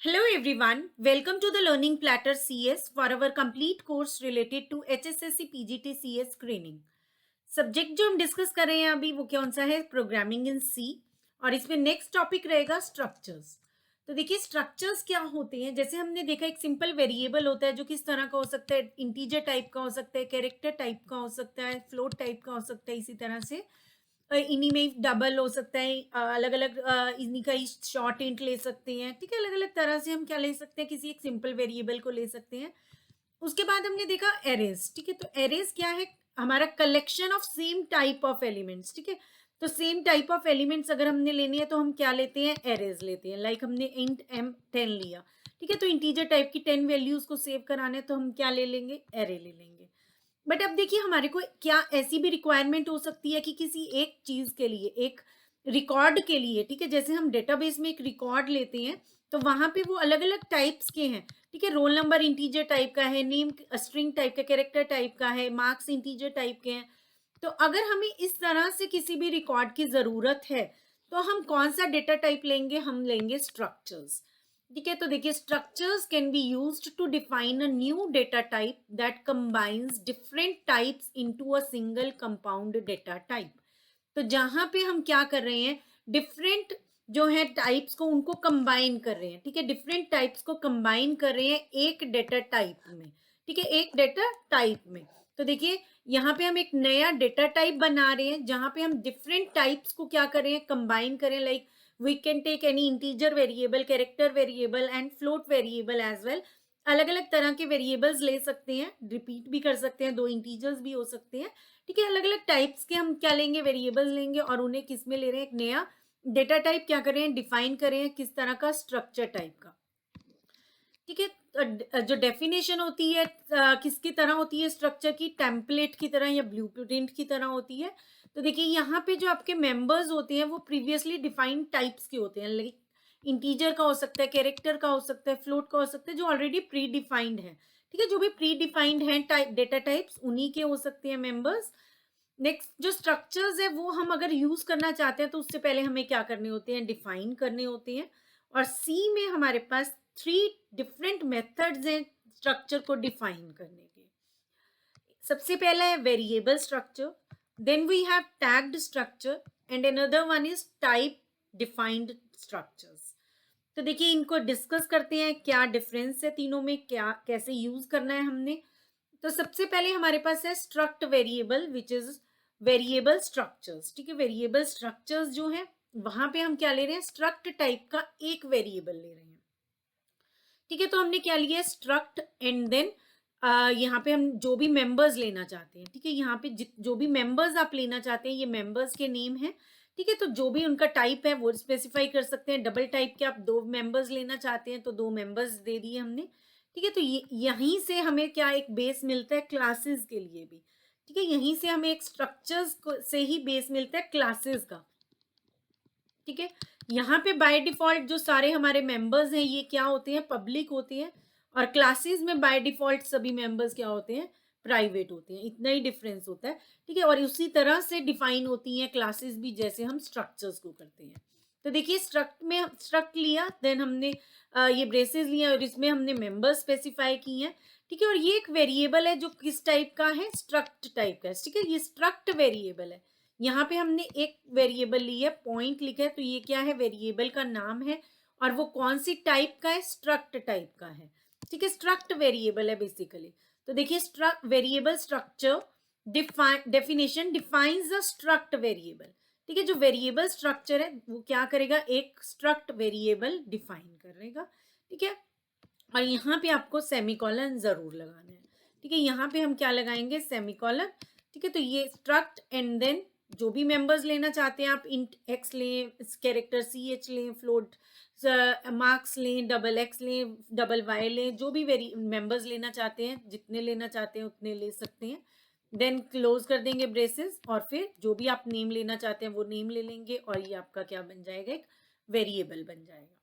Hello everyone, welcome to the Learning Platter CS for our complete course related to HSSC PGT CS screening. Subject जो हम discuss कर रहे हैं अभी वो कौन सा है? प्रोग्रामिंग इन सी। और इसमें नेक्स्ट टॉपिक रहेगा स्ट्रक्चर्स। तो देखिए स्ट्रक्चर्स क्या होते हैं। जैसे हमने देखा एक सिंपल वेरिएबल होता है जो किस तरह का हो सकता है, इंटीजर टाइप का हो सकता है, कैरेक्टर टाइप का हो सकता है, फ्लोट टाइप का हो सकता है। इसी तरह से इन्हीं में डबल हो सकता है, अलग अलग इन्हीं का शॉर्ट इंट ले सकते हैं। ठीक है, अलग अलग तरह से हम क्या ले सकते हैं, किसी एक सिंपल वेरिएबल को ले सकते हैं। उसके बाद हमने देखा एरेज। ठीक है, तो एरेज क्या है? हमारा collection of same type of elements. ठीक है, तो सेम टाइप ऑफ एलिमेंट्स अगर हमने लेनी है तो हम क्या लेते हैं? एरेज लेते हैं। लाइक हमने इंट एम 10 लिया। ठीक है, तो इंटीजर टाइप की 10 वैल्यूज को सेव कराने तो हम क्या ले लेंगे? एरे ले लेंगे। बट अब देखिए हमारे को क्या ऐसी भी रिक्वायरमेंट हो सकती है कि किसी एक चीज के लिए, एक रिकॉर्ड के लिए, ठीक है, जैसे हम डेटाबेस में एक रिकॉर्ड लेते हैं तो वहां पे वो अलग अलग टाइप्स के हैं। ठीक है, रोल नंबर इंटीजर टाइप का है, नेम स्ट्रिंग टाइप का, कैरेक्टर टाइप का है, मार्क्स इंटीजर टाइप के हैं। तो अगर हमें इस तरह से किसी भी रिकॉर्ड की जरूरत है तो हम कौन सा डेटा टाइप लेंगे? हम लेंगे स्ट्रक्चर्स। ठीक है, तो देखिए structures can be used to define a new data type that combines different types into a single compound data type. तो जहां पे हम क्या कर रहे हैं, डिफरेंट जो है टाइप्स को उनको कंबाइन कर रहे हैं। ठीक है, डिफरेंट टाइप्स को कंबाइन कर रहे हैं एक डेटा टाइप में। ठीक है, एक डेटा टाइप में। तो देखिए यहाँ पे हम एक नया डेटा टाइप बना रहे हैं जहां पे हम डिफरेंट टाइप्स को क्या कर रहे हैं? कंबाइन करें। Like we can take any integer variable, character variable and float variable as well। अलग अलग तरह के वेरिएबल्स ले सकते हैं, रिपीट भी कर सकते हैं, दो इंटीजर्स भी हो सकते हैं। ठीक है, अलग अलग टाइप्स के हम क्या लेंगे? वेरिएबल्स लेंगे और उन्हें किस में ले रहे हैं? एक नया डेटा टाइप क्या कर रहे हैं? डिफाइन कर रहे हैं। किस तरह का? स्ट्रक्चर टाइप का। ठीक है, जो डेफिनेशन होती है किसकी तरह होती है? स्ट्रक्चर की टेम्पलेट की तरह या ब्लूप्रिंट की तरह होती है। तो देखिए यहाँ पे जो आपके मेंबर्स होते हैं वो प्रीवियसली डिफाइंड टाइप्स के होते हैं। लाइक इंटीजर का हो सकता है, कैरेक्टर का हो सकता है, फ्लोट का हो सकता है, जो ऑलरेडी प्री डिफाइंड है। ठीक है, जो भी प्री डिफाइंड है टाइप डेटा टाइप्स उन्हीं के हो सकते हैं मेंबर्स। नेक्स्ट जो स्ट्रक्चर्स है वो हम अगर यूज करना चाहते हैं तो उससे पहले हमें क्या करने होते हैं? डिफाइन करने होते हैं। और सी में हमारे पास 3 डिफरेंट मेथड्स हैं स्ट्रक्चर को डिफाइन करने के। सबसे पहला है variable structure, then we have tagged structure and another one is type defined structures. तो देखिए इनको डिस्कस करते हैं, क्या डिफरेंस है तीनों में, क्या कैसे यूज करना है हमने। तो सबसे पहले हमारे पास है struct variable which is variable structures. ठीक है, वेरिएबल स्ट्रक्चर्स जो है वहां पे हम क्या ले रहे हैं? स्ट्रक्ट टाइप का एक वेरिएबल ले रहे हैं। ठीक है, तो हमने क्या लिया? स्ट्रक्ट एंड देन यहाँ पे हम जो भी मेंबर्स लेना चाहते हैं। ठीक है, यहाँ पे जो भी मेंबर्स आप लेना चाहते हैं ये मेंबर्स के नेम है। ठीक है, तो जो भी उनका टाइप है वो स्पेसिफाई कर सकते हैं। डबल टाइप के आप 2 मेंबर्स लेना चाहते हैं तो 2 मेंबर्स दे दिए हमने। ठीक है, तो ये यहीं से हमें क्या एक बेस मिलता है क्लासेस के लिए भी। ठीक है, यहीं से हमें एक स्ट्रक्चर्स से ही बेस मिलता है क्लासेस का। ठीक है, यहाँ पे बाय डिफॉल्ट जो सारे हमारे मेंबर्स हैं ये क्या होते हैं? पब्लिक होते हैं। और क्लासेस में बाय डिफॉल्ट सभी मेंबर्स क्या होते हैं? प्राइवेट होते हैं। इतना ही डिफरेंस होता है। ठीक है, और उसी तरह से डिफाइन होती हैं क्लासेस भी जैसे हम स्ट्रक्चर्स को करते हैं। तो देखिए स्ट्रक्ट में स्ट्रक्ट लिया, देन हमने ये ब्रेसेस लिया और इसमें हमने मेंबर्स स्पेसिफाई किए हैं। ठीक है, और ये एक वेरिएबल है जो किस टाइप का है? स्ट्रक्ट टाइप का है। ठीक है, ये स्ट्रक्ट वेरिएबल है। यहाँ पे हमने एक वेरिएबल ली है, पॉइंट लिखा है, तो ये क्या है? वेरिएबल का नाम है। और वो कौन सी टाइप का है? स्ट्रक्ट टाइप का है। ठीक है, स्ट्रक्ट वेरिएबल है बेसिकली। तो देखिए struct variable structure definition defines a struct variable. ठीक है, जो वेरिएबल स्ट्रक्चर है वो क्या करेगा? एक स्ट्रक्ट वेरिएबल डिफाइन करेगा। ठीक है, और यहाँ पे आपको सेमीकोलन जरूर लगाना है। ठीक है, यहाँ पे हम क्या लगाएंगे? सेमीकोलन। ठीक है, तो ये स्ट्रक्ट एंड देन जो भी मेंबर्स लेना चाहते हैं आप, इंट एक्स लें, कैरेक्टर सी एच लें, फ्लोट मार्क्स लें, डबल एक्स लें, डबल वाई लें, जो भी वेरी मेंबर्स लेना चाहते हैं, जितने लेना चाहते हैं उतने ले सकते हैं। देन क्लोज कर देंगे ब्रेसेस और फिर जो भी आप नेम लेना चाहते हैं वो नेम ले लेंगे और ये आपका क्या बन जाएगा? एक वेरिएबल बन जाएगा।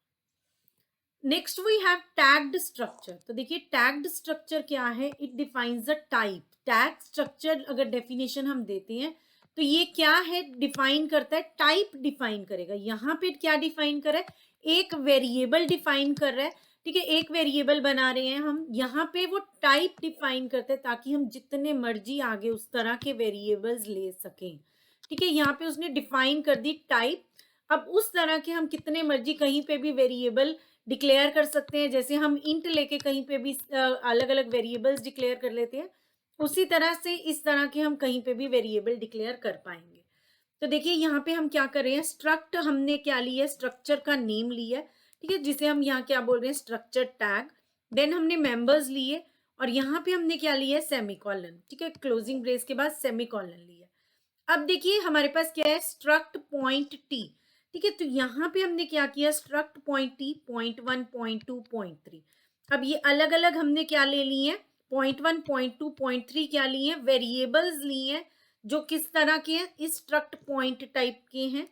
Next we have tagged structure. तो देखिए टैग्ड स्ट्रक्चर क्या है? It defines the type. Tag structure अगर डेफिनेशन हम देते हैं तो ये क्या है? डिफाइन करता है, टाइप डिफाइन करेगा। यहाँ पे क्या डिफाइन कर रहा है? एक वेरिएबल डिफाइन कर रहा है ठीक है, एक वेरिएबल बना रहे हैं हम, यहाँ पे वो टाइप डिफाइन करते हैं ताकि हम जितने मर्जी आगे उस तरह के वेरिएबल्स ले सकें। ठीक है, यहाँ पे उसने डिफाइन कर दी टाइप। अब उस तरह के हम कितने मर्जी कहीं पे भी वेरिएबल डिक्लेयर कर सकते हैं, जैसे हम इंट लेके कहीं पे भी अलग अलग वेरिएबल्स डिक्लेयर कर लेते हैं, उसी तरह से इस तरह के हम कहीं पे भी वेरिएबल डिक्लेयर कर पाएंगे। तो देखिए यहाँ पे हम क्या कर रहे हैं, स्ट्रक्ट हमने क्या लिया है, स्ट्रक्चर का नेम लिया है, ठीक है, जिसे हम यहाँ क्या बोल रहे हैं, स्ट्रक्चर टैग। देन हमने मेंबर्स लिए और यहाँ पे हमने क्या लिया है, सेमीकोलन। ठीक है, क्लोजिंग ब्रेस के बाद सेमीकोलन लिया। अब देखिए हमारे पास क्या है, स्ट्रक्ट पॉइंट टी। ठीक है, तो यहाँ पे हमने क्या किया, struct point T, point 1, point 2, point 3। अब ये अलग अलग हमने क्या ले लिए हैं, पॉइंट 1, पॉइंट 2, पॉइंट 3 क्या लिए हैं, वेरिएबल्स लिए हैं जो किस तरह के हैं, इस स्ट्रक्ट पॉइंट टाइप के हैं।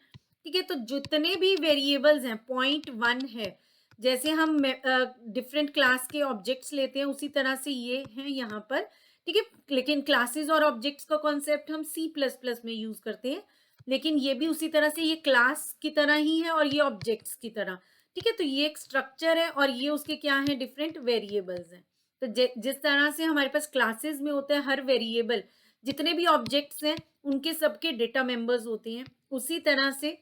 ठीक है, तो जितने भी वेरिएबल्स हैं, पॉइंट 1 है, जैसे हम डिफरेंट क्लास के ऑब्जेक्ट्स लेते हैं उसी तरह से ये हैं यहाँ पर। ठीक है, लेकिन क्लासेस और ऑब्जेक्ट्स का कॉन्सेप्ट हम C++ में यूज करते हैं, लेकिन ये भी उसी तरह से, ये क्लास की तरह ही है और ये ऑब्जेक्ट्स की तरह। ठीक है, तो ये एक स्ट्रक्चर है और ये उसके क्या है, डिफरेंट वेरिएबल्स हैं। तो जिस तरह से हमारे पास क्लासेस में होता है हर वेरिएबल, जितने भी ऑब्जेक्ट्स हैं उनके सबके डेटा मेंबर्स होते हैं, उसी तरह से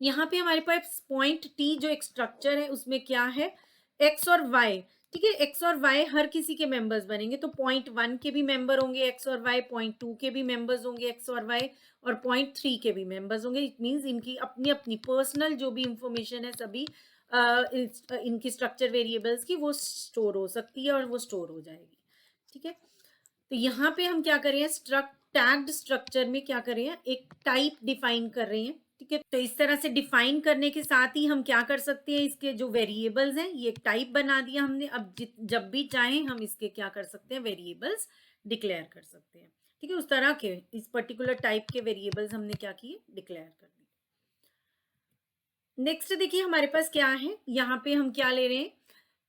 यहाँ पे हमारे पास पॉइंट टी जो एक स्ट्रक्चर है उसमें क्या है, एक्स और वाई। ठीक है, एक्स और वाई हर किसी के मेंबर्स बनेंगे, तो पॉइंट 1 के भी मेंबर होंगे एक्स और वाई, पॉइंट 2 के भी मेंबर्स होंगे एक्स और वाई, और पॉइंट 3 के भी मेंबर्स होंगे। इट मीन्स इनकी अपनी अपनी पर्सनल जो भी इंफॉर्मेशन है सभी इनकी स्ट्रक्चर वेरिएबल्स की वो स्टोर हो सकती है और वो स्टोर हो जाएगी। ठीक है, तो यहाँ पे हम क्या कर रहे हैं, टैग्ड स्ट्रक्चर में क्या कर रहे हैं, एक टाइप डिफाइन कर रहे हैं। ठीक है, तो इस तरह से डिफाइन करने के साथ ही हम क्या कर सकते हैं, इसके जो वेरिएबल्स हैं ये एक टाइप बना दिया हमने। अब जब भी चाहें हम इसके क्या कर सकते हैं, वेरिएबल्स डिक्लेयर कर सकते हैं। ठीक है, उस तरह के इस पर्टिकुलर टाइप के वेरिएबल्स हमने क्या किए, डिक्लेयर कर दिए। नेक्स्ट देखिए हमारे पास क्या है, यहाँ पे हम क्या ले रहे हैं,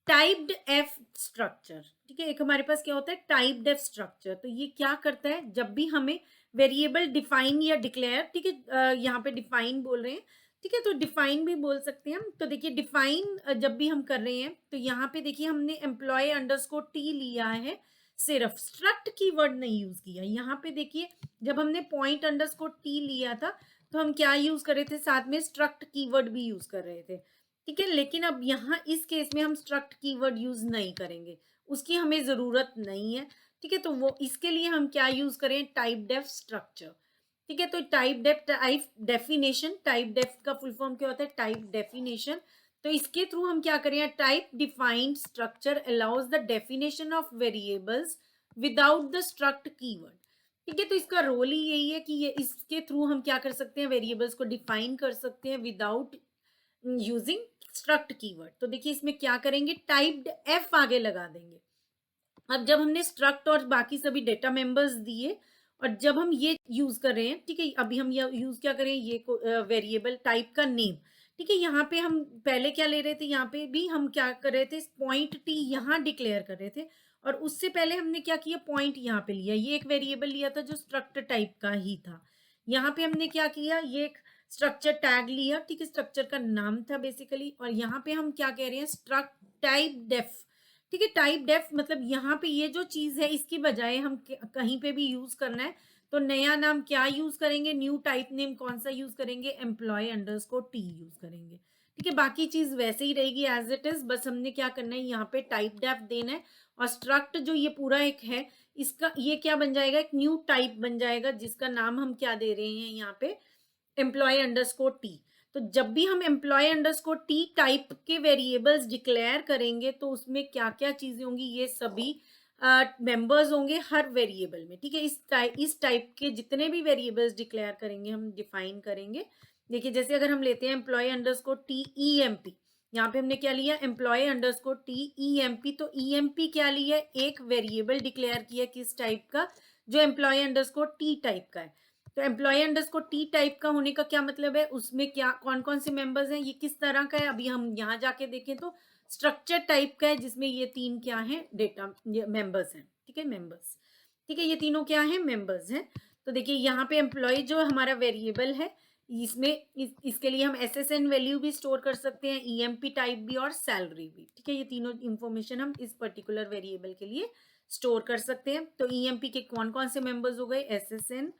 टाइप्ड एफ स्ट्रक्चर। ठीक है, एक हमारे पास क्या होता है, टाइप्ड एफ स्ट्रक्चर। तो ये क्या करता है, जब भी हमें वेरिएबल डिफाइन या डिक्लेयर, ठीक है, यहाँ पे डिफाइन बोल रहे हैं, ठीक है, तो डिफाइन भी बोल सकते हैं हम। तो देखिए डिफाइन जब भी हम कर रहे हैं तो यहाँ पे देखिए हमने एम्प्लॉय अंडरस्कोर टी लिया है, सिर्फ स्ट्रक्ट कीवर्ड नहीं यूज किया। यहाँ पे देखिए जब हमने पॉइंट अंडरस्कोर टी लिया था तो हम क्या यूज कर रहे थे, साथ में स्ट्रक्ट कीवर्ड भी यूज कर रहे थे। ठीक है, लेकिन अब यहाँ इस केस में हम स्ट्रक्ट कीवर्ड यूज नहीं करेंगे, उसकी हमें जरूरत नहीं है। ठीक है, तो वो इसके लिए हम क्या यूज करें, टाइप डेफ स्ट्रक्चर। ठीक है, तो टाइप डेफिनेशन, टाइप डेफ का फुल फॉर्म क्या होता है, टाइप डेफिनेशन। तो इसके थ्रू हम क्या करें, type defined structure allows the definition of variables without the struct keyword. ठीक है, तो इसका रोल ही यही है कि ये इसके थ्रू हम क्या कर सकते हैं, वेरिएबल्स को डिफाइन कर सकते हैं विदाउट यूजिंग स्ट्रक्ट कीवर्ड। तो देखिए इसमें क्या करेंगे, टाइप्ड एफ आगे लगा देंगे। अब जब हमने स्ट्रक्ट और बाकी सभी डेटा मेंबर्स दिए और जब हम ये यूज कर रहे हैं, ठीक है, अभी हम ये यूज क्या करें, ये वेरिएबल टाइप का नेम। ठीक है, यहाँ पे हम पहले क्या ले रहे थे, यहाँ पे भी हम क्या कर रहे थे, पॉइंट टी यहाँ डिक्लेयर कर रहे थे और उससे पहले हमने क्या किया, पॉइंट यहाँ पे लिया, ये एक वेरिएबल लिया था जो स्ट्रक्ट टाइप का ही था। यहाँ पे हमने क्या किया, ये एक स्ट्रक्चर टैग लिया, ठीक है, स्ट्रक्चर का नाम था बेसिकली। और यहाँ पे हम क्या कह रहे हैं, स्ट्रक्ट टाइप डेफ। ठीक है, टाइप डेफ मतलब यहाँ पे ये जो चीज है इसकी बजाय हम कहीं पे भी यूज करना है तो नया नाम क्या यूज करेंगे, न्यू टाइप नेम कौन सा यूज करेंगे, एम्प्लॉय अंडरस्कोर टी यूज करेंगे। ठीक है, बाकी चीज वैसे ही रहेगी एज इट इज, बस हमने क्या करना है, यहाँ पे टाइप डेफ देना है और स्ट्रक्ट जो ये पूरा एक है इसका ये क्या बन जाएगा, एक न्यू टाइप बन जाएगा जिसका नाम हम क्या दे रहे हैं यहाँ पे, एम्प्लॉय अंडरस्कोर टी। तो जब भी हम एम्प्लॉय अंडरस्कोर टी टाइप के वेरिएबल्स डिक्लेयर करेंगे तो उसमें क्या क्या चीजें होंगी, ये सभी मेंबर्स होंगे हर वेरिएबल में। ठीक है, इस टाइप के जितने भी वेरिएबल्स डिक्लेयर करेंगे हम डिफाइन करेंगे। देखिए जैसे अगर हम लेते हैं employ underscore T E M P, यहाँ पे हमने क्या लिया, employ underscore T E M P. तो ई एम पी क्या लिया, एक वेरिएबल डिक्लेयर किया किस टाइप का, जो एम्प्लॉय अंडरस्कोर टी टाइप का है। तो एम्प्लॉय अंडरस्कोर टी टाइप का होने का क्या मतलब है, उसमें क्या कौन कौन से मेंबर्स हैं, ये किस तरह का है, अभी हम यहाँ जाके देखें तो स्ट्रक्चर टाइप का है जिसमें ये तीन क्या है, डेटा मेंबर्स हैं। ठीक है, मेंबर्स, ठीक है, ये तीनों क्या है, मेंबर्स हैं। तो देखिए यहाँ पे एम्प्लॉय जो हमारा वेरिएबल है इसमें इसके लिए हम एसएसएन वैल्यू भी स्टोर कर सकते हैं, ईएमपी टाइप भी और सैलरी भी, ठीक है। ये तीनों इंफॉर्मेशन हम इस पर्टिकुलर वेरिएबल के लिए स्टोर कर सकते हैं। तो ईएमपी के कौन कौन से मेंबर्स हो गए, एसएसएन,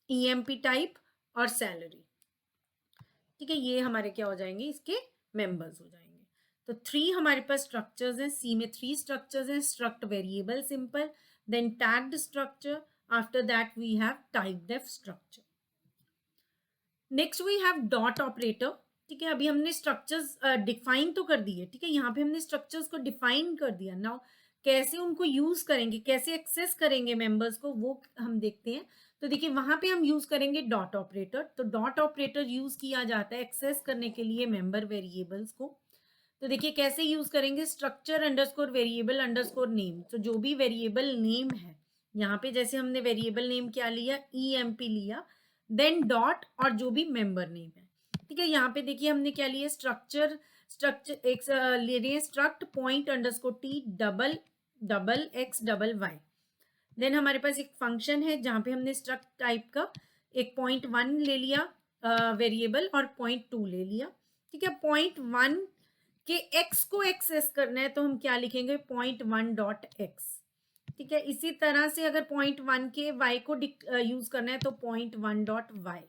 ईएमपी टाइप और सैलरी, ठीक है। ये हमारे क्या हो जाएंगे, इसके मेंबर्स हो जाएंगे। तो 3 हमारे पास स्ट्रक्चर्स हैं, सी में 3 स्ट्रक्चर्स हैं, struct variable simple, then tagged structure, after that we have typedef structure. Next we have dot operator, ठीक है। अभी हमने स्ट्रक्चर्स डिफाइन तो कर दिए, ठीक है। यहाँ पे हमने स्ट्रक्चर्स को डिफाइन कर दिया। नाउ कैसे उनको यूज करेंगे, कैसे एक्सेस करेंगे मेंबर्स को, वो हम देखते हैं। तो देखिए वहां पे हम यूज करेंगे डॉट ऑपरेटर। तो डॉट ऑपरेटर यूज किया जाता है एक्सेस करने के लिए मेंबर वेरिएबल्स को। तो देखिए कैसे यूज करेंगे, structure underscore variable underscore name. तो जो भी वेरिएबल नेम है, यहाँ पे जैसे हमने वेरिएबल नेम क्या लिया, ईएमपी लिया, देन डॉट और जो भी मेंबर नेम है, ठीक है। यहाँ पे देखिए हमने क्या लिया, स्ट्रक्चर एक ले रहे हैं, struct point underscore T double double X double Y. Then हमारे पास एक फंक्शन है जहाँ पे हमने स्ट्रक्ट टाइप का एक पॉइंट 1 ले लिया वेरिएबल और पॉइंट 2 ले लिया, ठीक है। पॉइंट 1 के x को एक्सेस करना है तो हम क्या लिखेंगे, पॉइंट 1 डॉट एक्स, ठीक है। इसी तरह से अगर पॉइंट 1 के y को यूज करना है तो पॉइंट 1 डॉट वाई।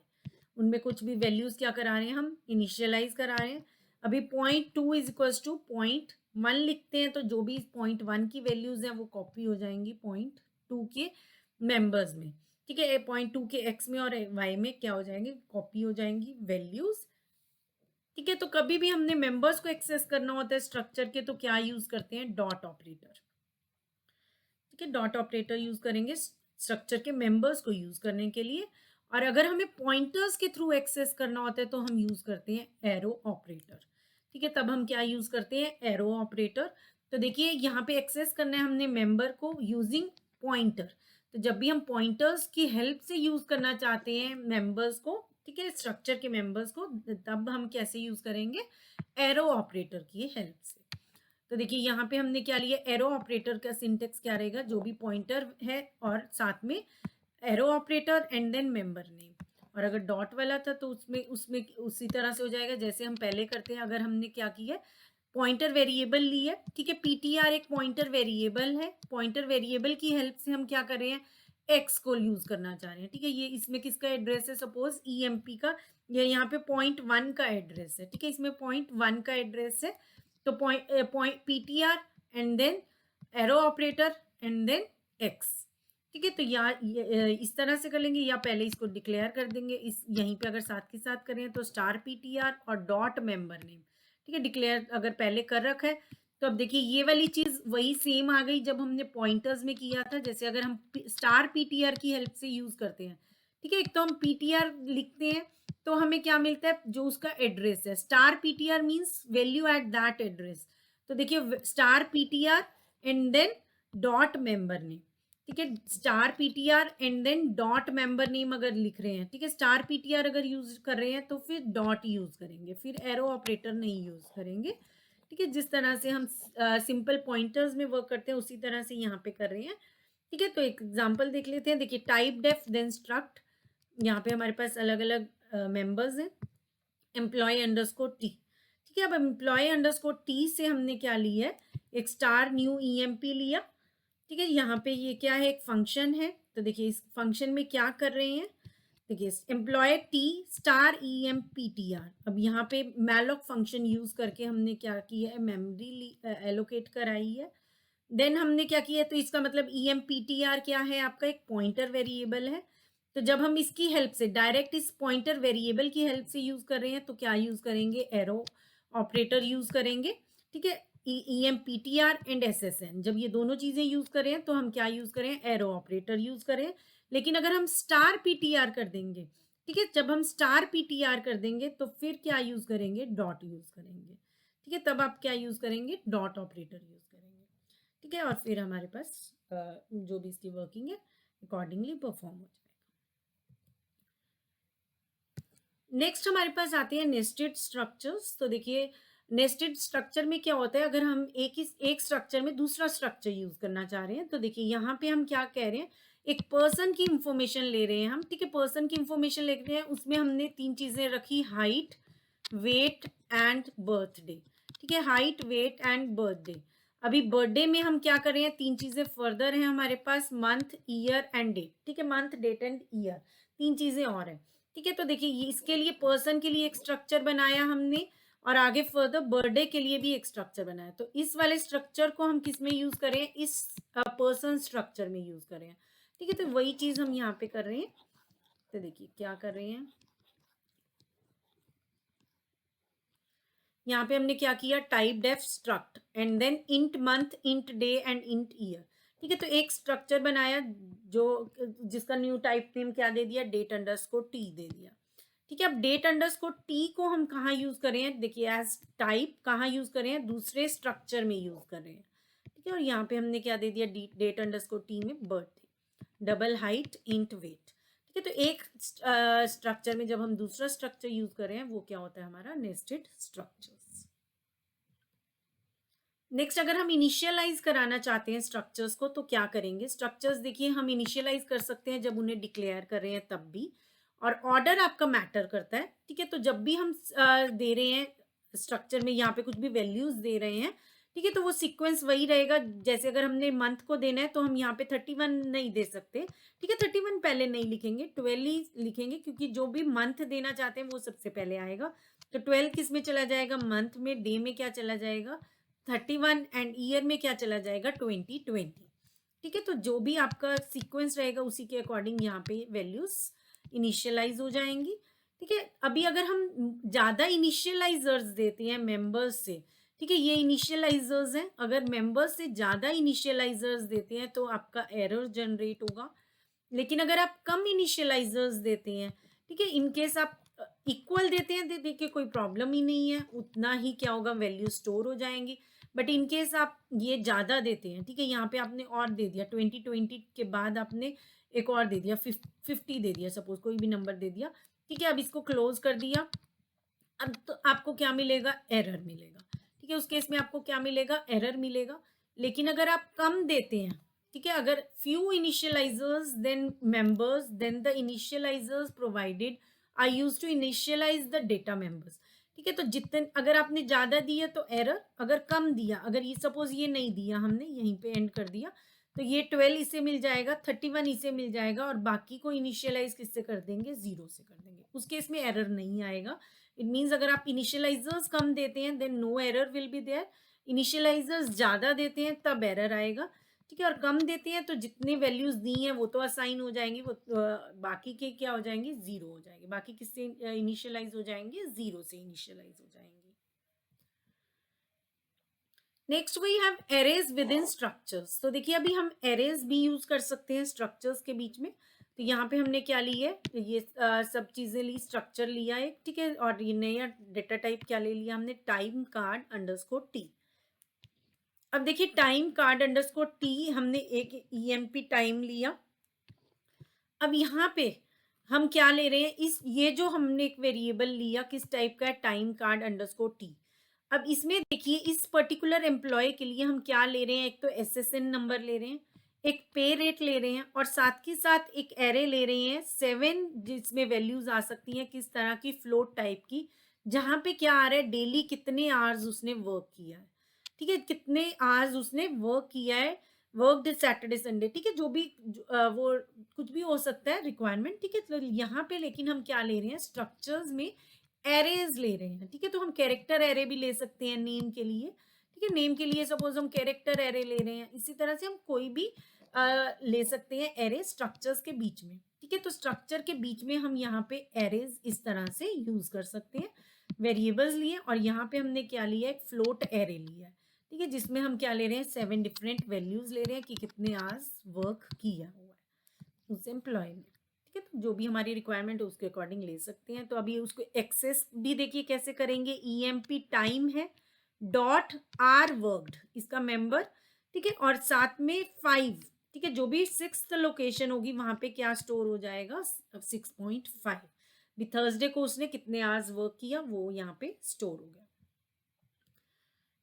उनमें कुछ भी वैल्यूज क्या करा रहे हैं, हम इनिशियलाइज करा रहे हैं। अभी point 2 is equal two point 1 लिखते हैं तो जो भी पॉइंट 1 की वैल्यूज हैं वो कॉपी हो जाएंगी पॉइंट 2 के मेंबर्स में, ठीक है। पॉइंट 2 के x में और y में क्या हो जाएंगे, कॉपी हो जाएंगी वैल्यूज, ठीक है। तो कभी भी हमने मेंबर्स को एक्सेस करना होता है स्ट्रक्चर के तो क्या यूज करते हैं, डॉट ऑपरेटर, ठीक है। डॉट ऑपरेटर यूज करेंगे स्ट्रक्चर के मेंबर्स को यूज करने के लिए। और अगर हमें पॉइंटर्स के थ्रू एक्सेस करना होता है तो हम यूज करते हैं एरो ऑपरेटर, ठीक है। तब हम क्या यूज करते हैं, एरो ऑपरेटर। तो देखिए यहाँ पे एक्सेस करना है हमने मेंबर को यूजिंग पॉइंटर। तो जब भी हम पॉइंटर्स की हेल्प से यूज करना चाहते हैं मेंबर्स को, ठीक है, स्ट्रक्चर के मेंबर्स को, तब हम कैसे यूज करेंगे, एरो ऑपरेटर की हेल्प से। तो देखिए यहाँ पे हमने क्या लिया, एरो ऑपरेटर का सिंटेक्स क्या रहेगा, जो भी पॉइंटर है और साथ में arrow operator and then member name. और अगर डॉट वाला था तो उसमें उसमें उसी तरह से हो जाएगा जैसे हम पहले करते हैं। अगर हमने क्या किया है, पॉइंटर वेरिएबल ली है, ठीक है। पीटीआर एक पॉइंटर वेरिएबल है, पॉइंटर वेरिएबल की हेल्प से हम क्या कर रहे हैं, एक्स को यूज करना चाह रहे हैं, ठीक है। ये इसमें किसका एड्रेस है, सपोज ईएमपी का, ये यहाँ पे पॉइंट 1 का एड्रेस है, ठीक है। इसमें पॉइंट 1 का एड्रेस है। तो point PTR and then arrow operator and then X, ठीक है। तो इस तरह से कर लेंगे या पहले इसको डिक्लेयर कर देंगे, इस यहीं पे अगर साथ के साथ करें तो स्टार पीटीआर और डॉट मेंबर नेम, ठीक है। डिक्लेयर अगर पहले कर रखा है तो अब देखिए ये वाली चीज वही सेम आ गई जब हमने पॉइंटर्स में किया था। जैसे अगर हम स्टार पीटीआर की हेल्प से यूज करते हैं, ठीक है, एक तो हम पीटीआर लिखते हैं तो हमें क्या मिलता है, जो उसका एड्रेस है, star PTR means value at that address. तो देखिए star PTR and then dot member name, ठीक है। Star PTR and then dot member name अगर लिख रहे हैं, ठीक है, स्टार पीटीआर अगर यूज कर रहे हैं तो फिर डॉट यूज करेंगे, फिर एरो ऑपरेटर नहीं यूज करेंगे, ठीक है। जिस तरह से हम सिंपल पॉइंटर्स में वर्क करते हैं उसी तरह से यहाँ पे कर रहे हैं, ठीक है। तो एक एग्जांपल देख लेते हैं। देखिए टाइप डेफ देन स्ट्रक्ट, यहाँ पे हमारे पास अलग अलग मेंबर्स हैं, एम्प्लॉय अंडरस्कोर टी, ठीक है। अब एम्प्लॉय अंडरस्कोर टी से हमने क्या लिया है, एक स्टार न्यू ईएमपी लिया, ठीक है। यहाँ पे ये क्या है, एक फंक्शन है। तो देखिए इस फंक्शन में क्या कर रहे हैं, देखिए employ T star E M P T R. अब यहाँ पे मैलॉक फंक्शन यूज करके हमने क्या किया है, मेमोरी एलोकेट कराई है। देन हमने क्या किया है, तो इसका मतलब E M P T R क्या है, आपका एक पॉइंटर वेरिएबल है। तो जब हम इसकी हेल्प से डायरेक्ट इस पॉइंटर वेरिएबल की हेल्प से यूज कर रहे हैं तो क्या यूज करेंगे, एरो ऑपरेटर यूज करेंगे, ठीक है। E M P T R and S S N, जब ये दोनों चीजें यूज करें तो हम क्या यूज करें, एरो ऑपरेटर यूज करें। लेकिन अगर हम स्टार पी टी आर कर देंगे, ठीक है, जब हम स्टार पी टी आर कर देंगे तो फिर क्या यूज करेंगे, डॉट यूज करेंगे, ठीक है। तब आप क्या यूज करेंगे, डॉट ऑपरेटर यूज करेंगे, ठीक है। और फिर हमारे पास जो भी इसकी वर्किंग है अकॉर्डिंगली परफॉर्म हो जाएगा। नेक्स्ट हमारे पास आते हैं नेस्टेड स्ट्रक्चर्स। तो देखिए नेस्टेड स्ट्रक्चर में क्या होता है, अगर हम एक स्ट्रक्चर में दूसरा स्ट्रक्चर यूज करना चाह रहे हैं तो देखिए यहाँ पे हम क्या कह रहे हैं, एक पर्सन की इंफॉर्मेशन ले रहे हैं हम, ठीक है, पर्सन की इंफॉर्मेशन ले रहे हैं, उसमें हमने 3 चीजें रखी, हाइट, वेट एंड बर्थडे, ठीक है, हाइट, वेट एंड बर्थडे। अभी बर्थडे में हम क्या कर रहे हैं, 3 चीजें फर्दर हैं हमारे पास, मंथ, ईयर एंड डेट, ठीक है, मंथ, डेट एंड ईयर, 3 चीजें और हैं, ठीक है। तो देखिए इसके लिए पर्सन के लिए एक स्ट्रक्चर बनाया हमने, और आगे फर्दर बर्थडे के लिए भी एक स्ट्रक्चर बनाया। तो इस वाले स्ट्रक्चर को हम किस में यूज करें, इस पर्सन स्ट्रक्चर में यूज करें, ठीक है। तो वही चीज हम यहाँ पे कर रहे हैं। तो देखिए क्या कर रहे हैं, यहाँ पे हमने क्या किया, typedef struct and then int month, int day and int year, ठीक है। तो एक स्ट्रक्चर बनाया जो जिसका न्यू टाइप नेम क्या दे दिया, डेट अंडरस्कोर टी दे दिया, ठीक है। अब डेट अंडरस्कोर टी को हम कहाँ यूज करें हैं, देखिए एज टाइप कहाँ यूज करें हैं, दूसरे स्ट्रक्चर में यूज कर रहे हैं, ठीक है। और यहाँ पे हमने क्या दे दिया, डेट अंडरस्कोर टी में birthday, double height, int weight, ठीक है। तो एक स्ट्रक्चर में जब हम दूसरा स्ट्रक्चर यूज कर रहे हैं वो क्या होता है, हमारा नेस्टेड स्ट्रक्चर्स। नेक्स्ट अगर हम इनिशियलाइज कराना चाहते हैं स्ट्रक्चर्स को तो क्या करेंगे, स्ट्रक्चर्स देखिए हम इनिशियलाइज कर सकते हैं जब उन्हें डिक्लेयर कर रहे हैं तब भी, और ऑर्डर आपका मैटर करता है, ठीक है। तो जब भी हम दे रहे हैं स्ट्रक्चर में यहाँ पे कुछ भी वैल्यूज दे रहे हैं, ठीक है, तो वो सीक्वेंस वही रहेगा। जैसे अगर हमने मंथ को देना है तो हम यहाँ पे 31 नहीं दे सकते, ठीक है, 31 पहले नहीं लिखेंगे, 12 ही लिखेंगे, क्योंकि जो भी मंथ देना चाहते हैं वो सबसे पहले आएगा। तो 12 किस में चला जाएगा, मंथ में, डे में क्या चला जाएगा 31 एंड ईयर में क्या चला जाएगा 2020, ठीक है। तो जो भी आपका सीक्वेंस रहेगा उसी के अकॉर्डिंग यहाँ पे वैल्यूज इनिशियलाइज हो जाएंगी, ठीक है। अभी अगर हम ज्यादा इनिशियलाइजर्स देते हैं मेंबर्स से, ठीक है, ये इनिशियलाइजर्स हैं, अगर मेंबर्स से ज्यादा इनिशियलाइजर्स देते हैं तो आपका एरर जनरेट होगा। लेकिन अगर आप कम इनिशियलाइजर्स देते हैं, ठीक है, इनकेस आप इक्वल देते हैं तो देखिए कोई प्रॉब्लम ही नहीं है, उतना ही क्या होगा, वैल्यू स्टोर हो जाएंगी। बट इनकेस आप ये ज़्यादा देते हैं, ठीक है, यहाँ पे आपने और दे दिया 2020 के बाद आपने एक और दे दिया 50 दे दिया, सपोज कोई भी नंबर दे दिया, ठीक है। अब इसको क्लोज कर दिया, अब तो आपको क्या मिलेगा, एरर मिलेगा, ठीक है। उस केस में आपको क्या मिलेगा, एरर मिलेगा। लेकिन अगर आप कम देते हैं, ठीक है, अगर few initializers than members then the initializers provided I use to initialize the data members, ठीक है। तो जितने अगर आपने ज्यादा दिया तो एरर, अगर कम दिया, अगर ये सपोज ये नहीं दिया हमने, यहीं पे एंड कर दिया, तो ये 12 इसे मिल जाएगा, 31 इसे मिल जाएगा, और बाकी को इनिशियलाइज किससे कर देंगे, 0 से कर देंगे, उस केस में एरर नहीं आएगा। इट मीन्स अगर आप इनिशियलाइजर्स कम देते हैं then no error will be there, initializers ज्यादा देते हैं तब एरर आएगा, ठीक है। और कम देते हैं तो जितने वैल्यूज दी हैं वो तो असाइन हो जाएंगी, वो बाकी के क्या हो जाएंगे, 0 हो जाएंगे, बाकी किससे इनिशियलाइज हो जाएंगे, 0 से इनिशियलाइज हो जाएंगे। Next we have arrays within structures. तो देखिए अभी हम एरेज भी यूज कर सकते हैं स्ट्रक्चर्स के बीच में। तो यहाँ पे हमने क्या ली है, ये सब चीजें ली, स्ट्रक्चर लिया एक, ठीक है, और ये नया डेटा टाइप क्या ले लिया हमने, टाइम कार्ड अंडरस्कोर टी। अब देखिए टाइम कार्ड अंडरस्कोर टी हमने एक ईएमपी टाइम लिया। अब यहाँ पे हम क्या ले रहे हैं, इस ये जो हमने एक वेरिएबल लिया किस टाइप का है, टाइम कार्ड अंडरस्कोर टी। अब इसमें देखिए इस पर्टिकुलर एम्प्लॉय के लिए हम क्या ले रहे हैं, एक तो एसएसएन नंबर ले रहे हैं, एक पे रेट ले रहे हैं, और साथ के साथ एक एरे ले रहे हैं 7, जिसमें वैल्यूज आ सकती हैं किस तरह की, फ्लोट टाइप की, जहां पे क्या आ रहा है, डेली कितने आवर्स उसने वर्क किया है, ठीक है, कितने आवर्स उसने वर्क किया है, वर्कड सैटरडे संडे, ठीक है, जो भी वो कुछ भी हो सकता है रिक्वायरमेंट, ठीक है। तो यहाँ पे लेकिन हम क्या ले रहे हैं, स्ट्रक्चर्स में एरेज ले रहे हैं, ठीक है। तो हम कैरेक्टर एरे भी ले सकते हैं नेम के लिए, ठीक है, नेम के लिए सपोज हम कैरेक्टर एरे ले रहे हैं, इसी तरह से हम कोई भी ले सकते हैं एरे स्ट्रक्चर्स के बीच में, ठीक है। तो स्ट्रक्चर के बीच में हम यहाँ पे एरेज इस तरह से यूज कर सकते हैं, वेरिएबल्स लिए, और यहाँ पे हमने क्या लिया, एक फ्लोट एरे लिया है, ठीक है, जिसमें हम क्या ले रहे हैं, 7 डिफरेंट वैल्यूज ले रहे हैं कि कितने आवर्स वर्क किया हुआ है उस एम्प्लॉय ने, ठीक है। तो जो भी हमारी रिक्वायरमेंट है उसके अकॉर्डिंग ले सकते हैं। तो अभी उसको एक्सेस भी देखिए कैसे करेंगे, ईएमपी टाइम है डॉट आर वर्कड इसका मेंबर, ठीक है, और साथ में 5, ठीक है, जो भी 6th लोकेशन होगी वहां पे क्या स्टोर हो जाएगा, 6.5 भी थर्सडे को उसने कितने आवर्स वर्क किया वो यहाँ पे स्टोर हो गया।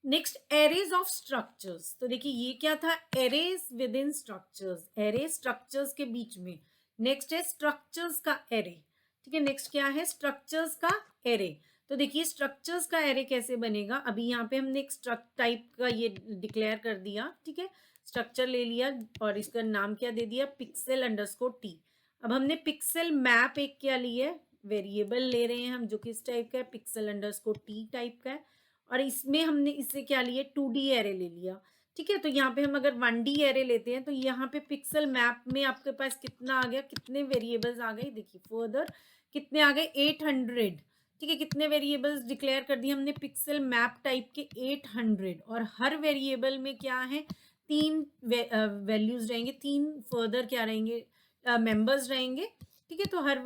Next arrays of structures. तो देखिए ये क्या था, arrays within structures, array structures के बीच में। नेक्स्ट है स्ट्रक्चर्स का एरे। ठीक है, नेक्स्ट क्या है, स्ट्रक्चर्स का एरे। तो देखिए स्ट्रक्चर्स का एरे कैसे बनेगा, अभी यहाँ पे हमने एक स्ट्रक्ट टाइप का ये डिक्लेयर कर दिया। ठीक है, स्ट्रक्चर ले लिया और इसका नाम क्या दे दिया, पिक्सल अंडरस्कोर टी। अब हमने पिक्सल मैप एक क्या लिया, वेरिएबल ले रहे हैं हम जो किस टाइप का है, पिक्सल अंडरस्कोर टी टाइप का है। और इसमें हमने इससे क्या लिए, 2D एरे ले लिया। ठीक है, तो यहाँ पे हम अगर 1D एरे लेते हैं तो यहाँ पे पिक्सल मैप में आपके पास कितना आ गया, कितने वेरिएबल्स आ गए, देखिए फर्दर कितने आ गए, 800। ठीक है, कितने वेरिएबल्स डिक्लेयर कर दिए हमने पिक्सल मैप टाइप के, 800। और हर वेरिएबल में क्या है, 3 वैल्यूज रहेंगे, 3 फर्दर क्या रहेंगे, मेंबर्स रहेंगे। ठीक है, तो हर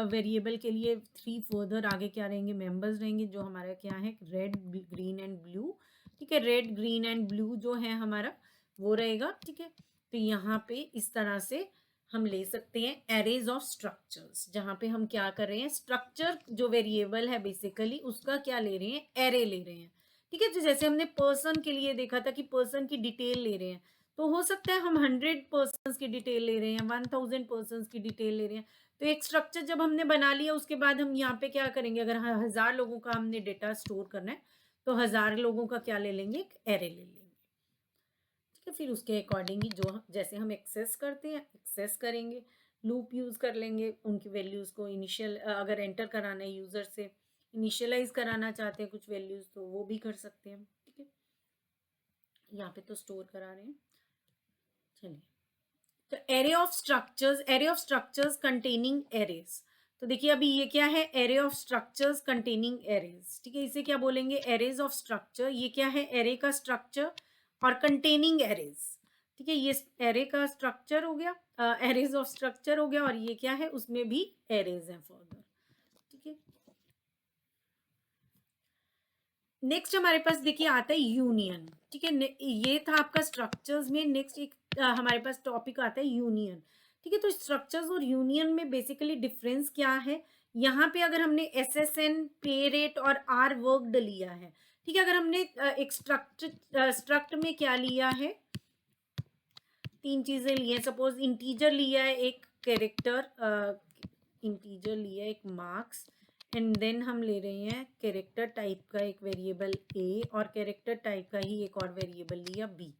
वेरिएबल के लिए 3 फर्दर आगे क्या रहेंगे, मेंबर्स रहेंगे, जो हमारा क्या है, रेड ग्रीन एंड ब्लू। ठीक है, रेड ग्रीन एंड ब्लू जो है हमारा वो रहेगा। ठीक है, तो यहाँ पे इस तरह से हम ले सकते हैं एरेज ऑफ स्ट्रक्चर्स, जहाँ पे हम क्या कर रहे हैं, स्ट्रक्चर जो वेरिएबल है बेसिकली उसका क्या ले रहे हैं, एरे ले रहे हैं। ठीक है, तो जैसे हमने पर्सन के लिए देखा था कि पर्सन की डिटेल ले रहे हैं, तो हो सकता है हम 100 पर्सन की डिटेल ले रहे हैं, 1000 पर्सन की डिटेल ले रहे हैं। तो एक स्ट्रक्चर जब हमने बना लिया उसके बाद हम यहाँ पे क्या करेंगे, अगर 1000 लोगों का हमने डेटा स्टोर करना है तो 1000 लोगों का क्या ले लेंगे, एक एरे ले लेंगे। ठीक है, फिर उसके अकॉर्डिंगली जो जैसे हम एक्सेस करते हैं एक्सेस करेंगे, लूप यूज कर लेंगे, उनकी वैल्यूज को इनिशियल अगर एंटर कराना है यूजर से, इनिशियलाइज कराना चाहते हैं कुछ वैल्यूज तो वो भी कर सकते हैं। ठीक है, यहाँ पे तो स्टोर करा रहे हैं। चलिए, तो array of structures containing arrays. तो देखिए अभी ये क्या है, array of structures containing arrays. ठीक है, इसे क्या बोलेंगे, एरेज ऑफ स्ट्रक्चर। ये क्या है, एरे का स्ट्रक्चर और कंटेनिंग एरेज। ठीक है, ये एरे का स्ट्रक्चर हो गया, एरेज ऑफ स्ट्रक्चर हो गया, और ये क्या है, उसमें भी एरेज है फर्दर। ठीक है, नेक्स्ट हमारे पास देखिए आता है यूनियन। ठीक है, ये था आपका स्ट्रक्चर्स में। नेक्स्ट एक हमारे पास टॉपिक आता है यूनियन। ठीक है, तो स्ट्रक्चर्स और यूनियन में बेसिकली डिफरेंस क्या है, यहाँ पे अगर हमने SSN, पे रेट और आर वर्कड लिया है। ठीक है, अगर हमने एक स्ट्रक्ट में क्या लिया है, 3 चीजें ली हैं, सपोज इंटीजर लिया है, एक कैरेक्टर, इंटीजर लिया है, एक मार्क्स, एंड देन हम ले रहे हैं कैरेक्टर टाइप का एक वेरिएबल ए, और कैरेक्टर टाइप का ही एक और वेरिएबल लिया बी।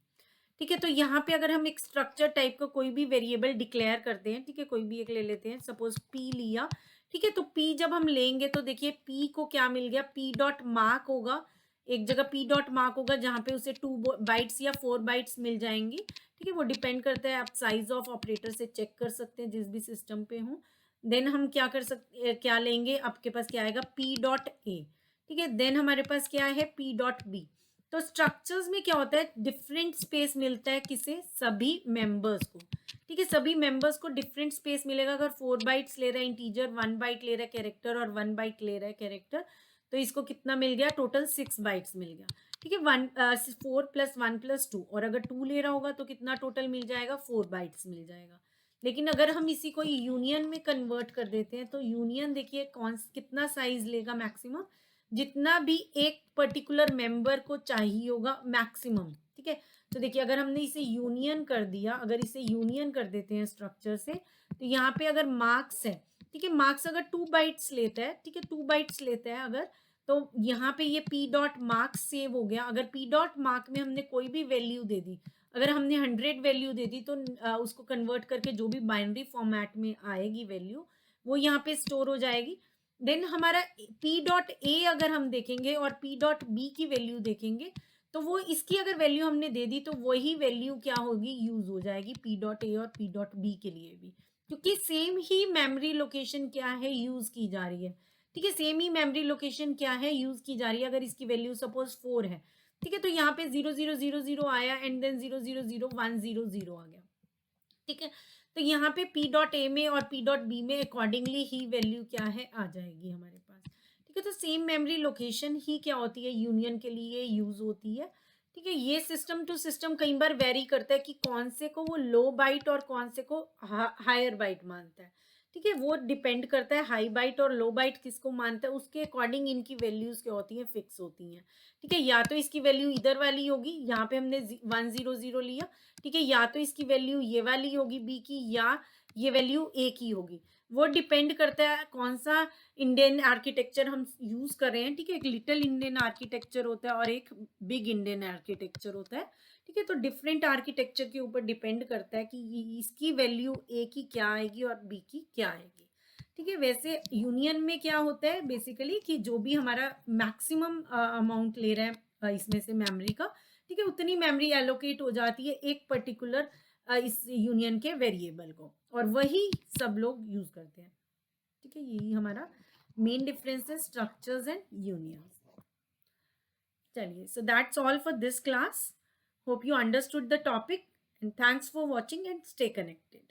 ठीक है, तो यहाँ पे अगर हम एक स्ट्रक्चर टाइप का कोई भी वेरिएबल डिक्लेयर करते हैं, ठीक है, कोई भी एक ले लेते हैं, सपोज पी लिया। ठीक है, तो पी जब हम लेंगे तो देखिए पी को क्या मिल गया, पी डॉट मार्क होगा, एक जगह पी डॉट मार्क होगा जहाँ पे उसे 2 बाइट्स या 4 बाइट्स मिल जाएंगी। ठीक है, वो डिपेंड करता है, आप साइज ऑफ ऑपरेटर से चेक कर सकते हैं जिस भी सिस्टम पे हो। देन हम क्या कर सकते, क्या लेंगे, आपके पास क्या आएगा, पी डॉट ए। ठीक है, देन हमारे पास क्या है, पी डॉट बी। तो स्ट्रक्चर्स में क्या होता है, डिफरेंट स्पेस मिलता है किसे, सभी मेंबर्स को। ठीक है, सभी मेंबर्स को डिफरेंट स्पेस मिलेगा। अगर 4 बाइट्स ले रहा है इंटीजर, 1 बाइट ले रहा है कैरेक्टर और 1 बाइट ले रहा है कैरेक्टर, तो इसको कितना मिल गया, टोटल 6 बाइट्स मिल गया। ठीक है, 4 प्लस 1 प्लस 2, और अगर 2 ले रहा होगा तो कितना टोटल मिल जाएगा, 4 बाइट्स मिल जाएगा। लेकिन अगर हम इसी को यूनियन में कन्वर्ट कर देते हैं तो यूनियन देखिए कौन कितना साइज लेगा, मैक्सिमम जितना भी एक पर्टिकुलर मेंबर को चाहिए होगा मैक्सिमम। ठीक है, तो देखिए अगर हमने इसे यूनियन कर दिया, अगर इसे यूनियन कर देते हैं स्ट्रक्चर से, तो यहाँ पे अगर मार्क्स है, ठीक है, मार्क्स अगर 2 बाइट्स लेता है, ठीक है, 2 बाइट्स लेता है अगर, तो यहाँ पे ये पी डॉट मार्क्स सेव हो गया। अगर पी डॉट मार्क में हमने कोई भी वैल्यू दे दी, अगर हमने 100 वैल्यू दे दी तो उसको कन्वर्ट करके जो भी बाइनरी फॉर्मेट में आएगी वैल्यू, वो यहाँ पे स्टोर हो जाएगी। देन हमारा पी डॉट ए अगर हम देखेंगे और पी डॉट बी की वैल्यू देखेंगे, तो वो इसकी अगर वैल्यू हमने दे दी तो वही वैल्यू क्या होगी, यूज हो जाएगी पी डॉट ए और पी डॉट बी के लिए भी, क्योंकि सेम ही मेमोरी लोकेशन क्या है, यूज की जा रही है। ठीक है, सेम ही मेमोरी लोकेशन क्या है, यूज की जा रही है। अगर इसकी वैल्यू सपोज 4 है, ठीक है, तो यहाँ पे 0000 आया एंड देन 000100 आ गया। ठीक है, तो यहाँ पे पी डॉट ए में और पी डॉट बी में अकॉर्डिंगली ही वैल्यू क्या है, आ जाएगी हमारे पास। ठीक है, तो सेम मेमोरी लोकेशन ही क्या होती है, यूनियन के लिए यूज होती है। ठीक है, ये सिस्टम टू सिस्टम कई बार वेरी करता है कि कौन से को वो लो बाइट और कौन से को हायर बाइट मानता है। ठीक है, वो डिपेंड करता है हाई बाइट और लो बाइट किसको मानता है, उसके अकॉर्डिंग इनकी वैल्यूज क्या होती हैं, फिक्स होती हैं। ठीक है, या तो इसकी वैल्यू इधर वाली होगी, यहाँ पे हमने 100 लिया। ठीक है, या तो इसकी वैल्यू ये वाली होगी बी की, या ये वैल्यू ए की होगी। वो डिपेंड करता है कौन सा इंडियन आर्किटेक्चर हम यूज कर रहे हैं। ठीक है, एक लिटिल इंडियन आर्किटेक्चर होता है और एक बिग इंडियन आर्किटेक्चर होता है। ठीक है, तो डिफरेंट आर्किटेक्चर के ऊपर डिपेंड करता है कि इसकी वैल्यू ए की क्या आएगी और बी की क्या आएगी। ठीक है, वैसे यूनियन में क्या होता है बेसिकली कि जो भी हमारा मैक्सिमम अमाउंट ले रहे हैं इसमें से मेमोरी का, ठीक है, उतनी मेमोरी एलोकेट हो जाती है एक पर्टिकुलर इस यूनियन के वेरिएबल को, और वही सब लोग यूज करते हैं। ठीक है, यही हमारा मेन डिफरेंस है स्ट्रक्चर्स एंड यूनियंस। चलिए, so that's all for this class. Hope you understood the topic, and thanks for watching and stay connected.